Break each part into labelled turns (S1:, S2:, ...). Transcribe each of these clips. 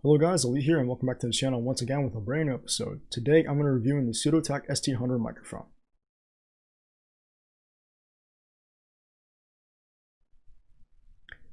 S1: Hello guys, Ali here and welcome back to the channel once again with a brand new episode. Today I'm going to review the SUDOTACK ST-800 microphone.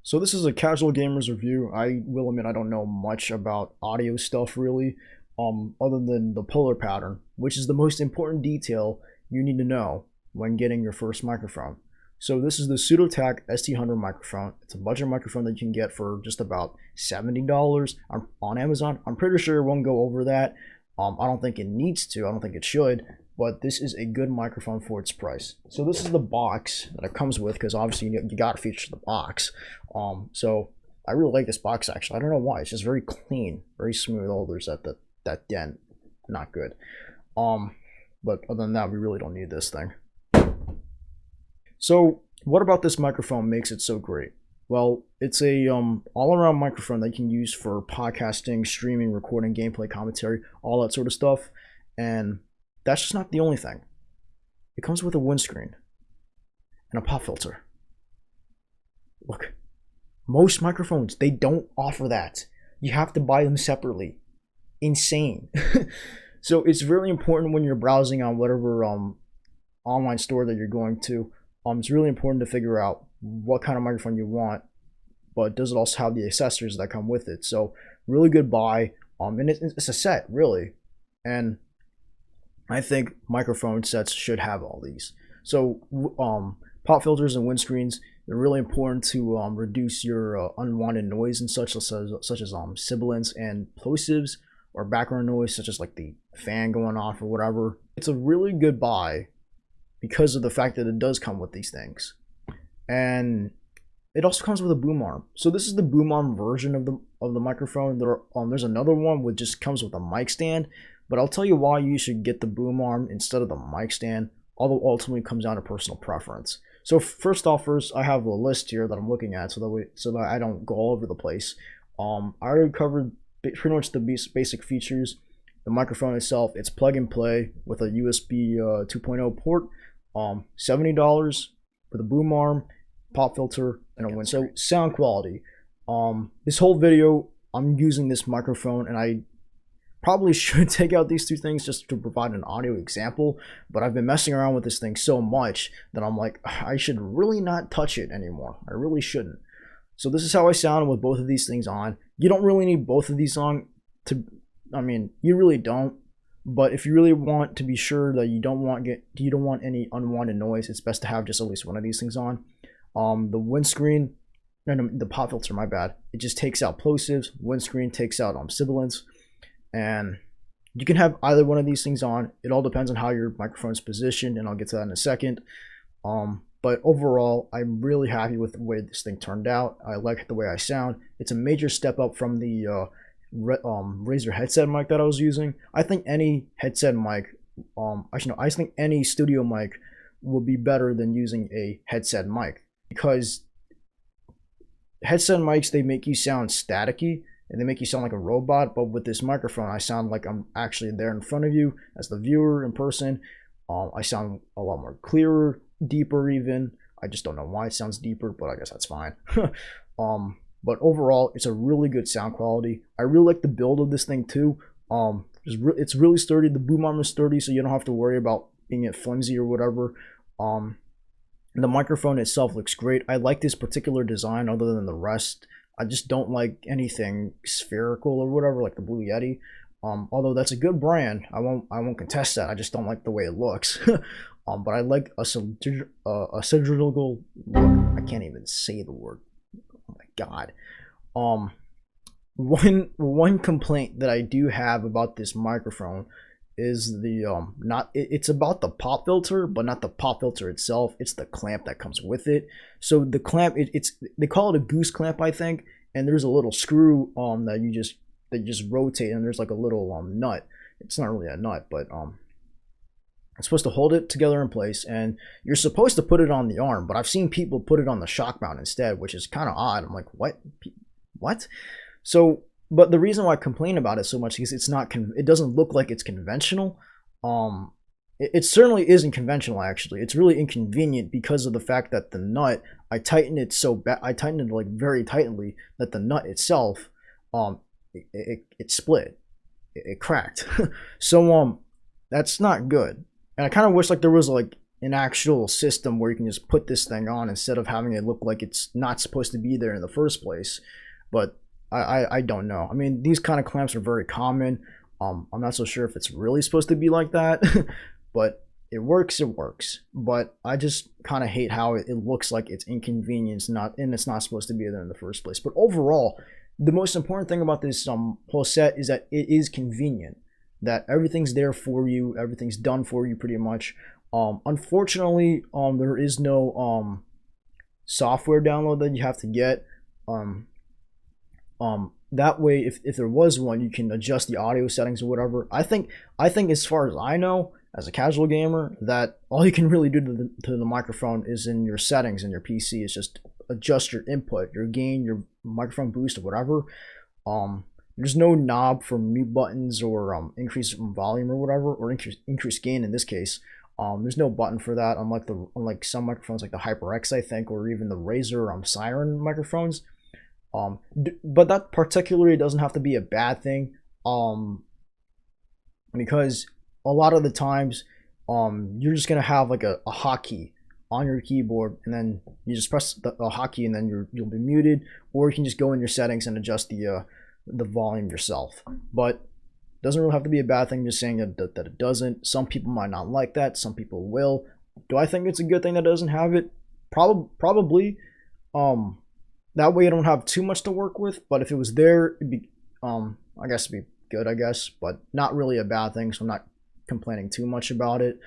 S1: So this is a casual gamer's review. I will admit I don't know much about audio stuff really, other than the polar pattern, which is the most important detail you need to know when getting your first microphone. So this is the SUDOTACK ST-800 microphone. It's a budget microphone that you can get for just about $70 on Amazon. I'm pretty sure it won't go over that. I don't think it needs to. I don't think it should. But this is a good microphone for its price. So this is the box that it comes with, because obviously you got to feature the box. So I really like this box actually. I don't know why. It's just very clean, very smooth. Oh, there's that dent. Not good. But other than that, we really don't need this thing. So what about this microphone makes it so great? Well, it's a all-around microphone that you can use for podcasting, streaming, recording, gameplay, commentary, all that sort of stuff. And that's just not the only thing. It comes with a windscreen and a pop filter. Look, most microphones, they don't offer that. You have to buy them separately. Insane. So it's really important when you're browsing on whatever online store that you're going to. It's really important to figure out what kind of microphone you want, but does it also have the accessories that come with it? So really good buy. And it's a set really, and I think microphone sets should have all these. So pop filters and windscreens, they're really important to reduce your unwanted noise and such as sibilance and plosives, or background noise such as like the fan going off or whatever. It's a really good buy because of the fact that it does come with these things. And it also comes with a boom arm. So this is the boom arm version of the microphone. There's another one which just comes with a mic stand, but I'll tell you why you should get the boom arm instead of the mic stand, although ultimately it comes down to personal preference. So first I have a list here that I'm looking at so that I don't go all over the place. I already covered pretty much the basic features. The microphone itself, it's plug and play with a USB 2.0 port. $70 for the boom arm, pop filter, and a windscreen. So sound quality. This whole video, I'm using this microphone, and I probably should take out these two things just to provide an audio example, but I've been messing around with this thing so much that I'm like, I should really not touch it anymore. I really shouldn't. So this is how I sound with both of these things on. You don't really need both of these on you really don't. But if you really want to be sure that you don't want any unwanted noise, it's best to have just at least one of these things on. The windscreen and the pop filter, my bad, it just takes out plosives. Windscreen takes out sibilance, and you can have either one of these things on. It all depends on how your microphone is positioned, and I'll get to that in a second. But overall, I'm really happy with the way this thing turned out. I like the way I sound. It's a major step up from the Razer headset mic that I was using. I think any headset mic, I think any studio mic would be better than using a headset mic, because headset mics, they make you sound staticky and they make you sound like a robot. But with this microphone, I sound like I'm actually there in front of you as the viewer in person. I sound a lot more clearer, deeper even. I just don't know why it sounds deeper, but I guess that's fine. But overall, it's a really good sound quality. I really like the build of this thing too. It's really sturdy. The boom arm is sturdy, so you don't have to worry about being it flimsy or whatever. The microphone itself looks great. I like this particular design other than the rest. I just don't like anything spherical or whatever, like the Blue Yeti. Although that's a good brand, I won't contest that. I just don't like the way it looks. But I like a cylindrical look. I can't even say the word. Oh my god. One complaint that I do have about this microphone is it's about the pop filter, but not the pop filter itself. It's the clamp that comes with it. So the clamp, they call it a goose clamp, I think, and there's a little screw that you just rotate, and there's like a little nut. It's not really a nut, but it's supposed to hold it together in place, and you're supposed to put it on the arm, but I've seen people put it on the shock mount instead, which is kind of odd. I'm like, what? So, but the reason why I complain about it so much is it doesn't look like it's conventional. It certainly isn't conventional, actually. It's really inconvenient because of the fact that the nut, I tightened it like very tightly that the nut itself, it split, it cracked. So that's not good. And I kind of wish like there was like an actual system where you can just put this thing on instead of having it look like it's not supposed to be there in the first place. But I don't know. I mean, these kind of clamps are very common. I'm not so sure if it's really supposed to be like that, but it works. It works. But I just kind of hate how it looks like it's inconvenience, it's not supposed to be there in the first place. But overall, the most important thing about this whole set is that it is convenient. That everything's there for you, everything's done for you pretty much. Unfortunately, there is no software download that you have to get. That way, if there was one, you can adjust the audio settings or whatever. I think as far as I know, as a casual gamer, that all you can really do to the microphone is in your settings in your PC. Is just adjust your input, your gain, your microphone boost, or whatever. There's no knob for mute buttons or increase volume or whatever, or increase gain in this case. There's no button for that, unlike some microphones like the HyperX, I think, or even the Razer Siren microphones. But that particularly doesn't have to be a bad thing, because a lot of the times, you're just gonna have like a hotkey on your keyboard, and then you just press the hotkey, and then you'll be muted, or you can just go in your settings and adjust the volume yourself. But it doesn't really have to be a bad thing. Just saying that it doesn't. Some people might not like that. Some people will. Do I think it's a good thing that it doesn't have it? Probably. That way I don't have too much to work with. But if it was there, it'd be I guess it'd be good. I guess, but not really a bad thing. So I'm not complaining too much about it.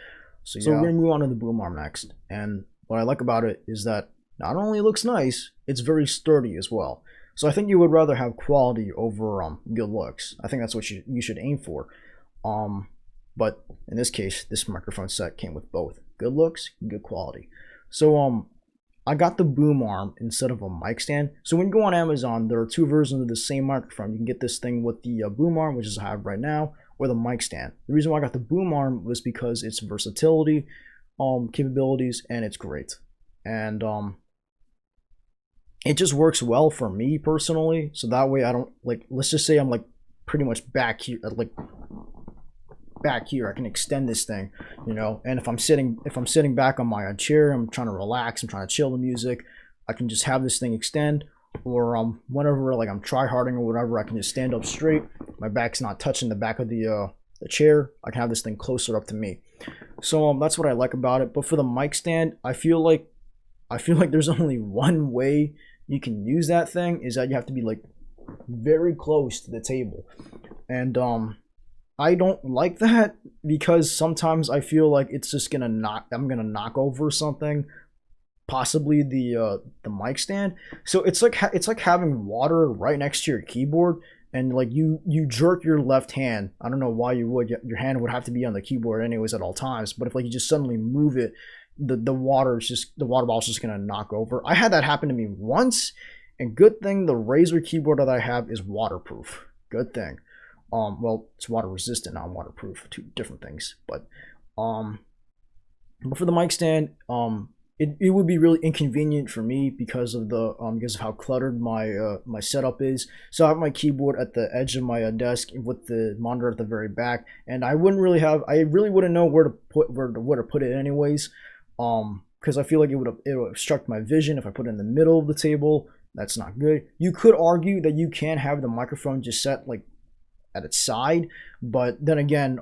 S1: So we're gonna move on to the boom arm next. And what I like about it is that not only it looks nice, it's very sturdy as well. So I think you would rather have quality over good looks. I think that's what you should aim for. But in this case, this microphone set came with both good looks, good quality. So I got the boom arm instead of a mic stand. So when you go on Amazon, there are two versions of the same microphone. You can get this thing with the boom arm, which is I have right now, or the mic stand. The reason why I got the boom arm was because its versatility, capabilities, and it's great. And it just works well for me personally. So that way I don't let's just say I'm like pretty much back here, I can extend this thing, and if I'm sitting back on my chair, I'm trying to relax, I'm trying to chill the music, I can just have this thing extend. Or whenever I'm try-harding or whatever, I can just stand up straight, my back's not touching the back of the chair, I can have this thing closer up to me. So that's what I like about it. But for the mic stand, I feel like there's only one way you can use that thing, is that you have to be very close to the table. And I don't like that, because sometimes I feel like it's just I'm gonna knock over something, possibly the mic stand. So it's like having water right next to your keyboard, and you jerk your left hand. I don't know why you would. Your hand would have to be on the keyboard anyways at all times. But if you just suddenly move it, the water ball is just gonna knock over. I had that happen to me once, and good thing the Razer keyboard that I have is waterproof. Good thing. Well, it's water resistant, not waterproof. Two different things. But for the mic stand, it would be really inconvenient for me because of how cluttered my setup is. So I have my keyboard at the edge of my desk with the monitor at the very back, and I really wouldn't know where to put it anyways. Because I feel like it would obstruct my vision if I put it in the middle of the table. That's not good. You could argue that you can have the microphone just set at its side, but then again,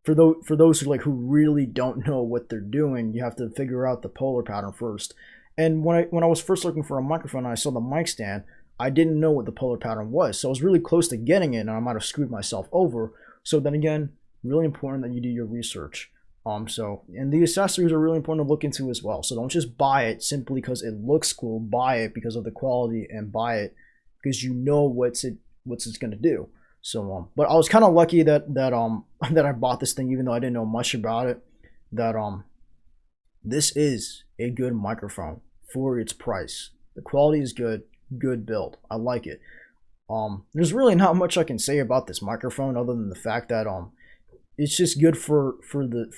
S1: for those who really don't know what they're doing, you have to figure out the polar pattern first. And when I was first looking for a microphone and I saw the mic stand, I didn't know what the polar pattern was, so I was really close to getting it, and I might have screwed myself over. So then again, really important that you do your research. And the accessories are really important to look into as well. So don't just buy it simply because it looks cool. Buy it because of the quality, and buy it because you know what's it's gonna do. So but I was kind of lucky that I bought this thing even though I didn't know much about it. That this is a good microphone for its price. The quality is good build. I like it. There's really not much I can say about this microphone other than the fact that it's just good for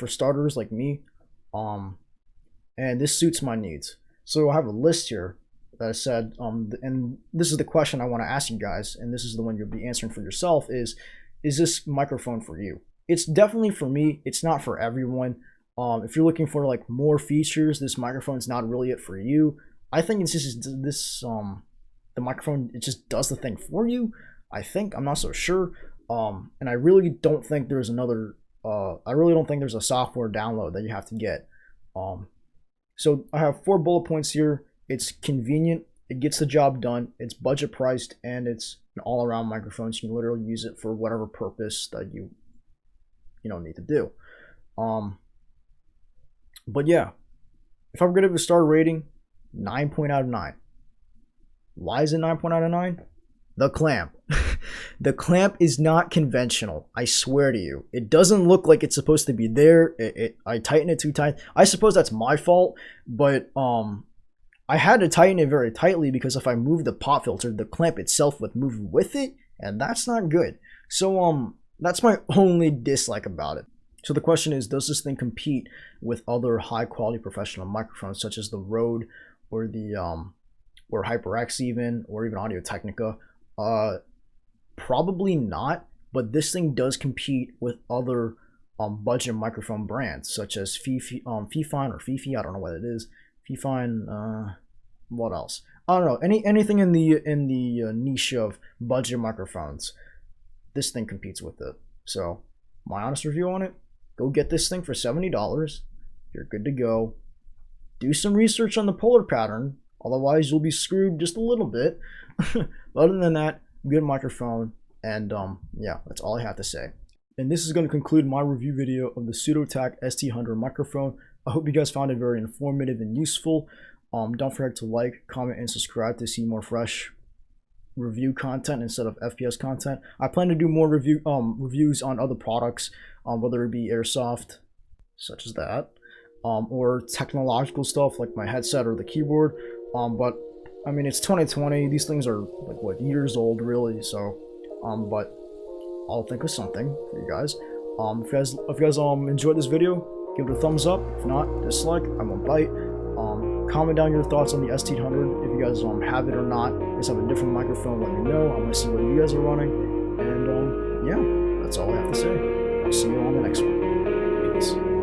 S1: starters like me. And this suits my needs. So I have a list here that I said, and this is the question I want to ask you guys, and this is the one you'll be answering for yourself, is this microphone for you? It's definitely for me. It's not for everyone. If you're looking for like more features, this microphone's not really it for you. I think it's just the microphone, it just does the thing for you. I think, I'm not so sure. And I really don't think there's a software download that you have to get. So I have 4 bullet points here. It's convenient, it gets the job done, it's budget priced, and it's an all-around microphone, so you can literally use it for whatever purpose that you need to do. But yeah, if I'm gonna give a star rating, 9 point out of 9. Why is it 9 point out of 9? The clamp. The clamp is not conventional. I swear to you. It doesn't look like it's supposed to be there. I tighten it too tight. I suppose that's my fault, but I had to tighten it very tightly because if I move the pop filter, the clamp itself would move with it, and that's not good. So that's my only dislike about it. So the question is, does this thing compete with other high quality professional microphones such as the Rode or the or HyperX even, or even Audio-Technica? Probably not, but this thing does compete with other budget microphone brands such as Fifine or Fifi, I don't know what it is. Fifine, what else? I don't know. Anything in the niche of budget microphones, this thing competes with it. So my honest review on it: go get this thing for $70. You're good to go. Do some research on the polar pattern, otherwise you'll be screwed just a little bit. Other than that, good microphone, and yeah, that's all I have to say. And this is going to conclude my review video of the SUDOTACK ST-800 microphone. I hope you guys found it very informative and useful. Don't forget to like, comment, and subscribe to see more fresh review content instead of FPS content. I plan to do more reviews on other products, whether it be airsoft, such as that, or technological stuff like my headset or the keyboard. But I mean, it's 2020. These things are like what, years old, really. So, but I'll think of something for you guys. If you guys enjoyed this video, give it a thumbs up. If not, dislike. I won't bite. Comment down your thoughts on the ST-800. If you guys have it or not. If you guys have a different microphone, let me know. I want to see what you guys are running. And yeah, that's all I have to say. I'll see you on the next one. Peace.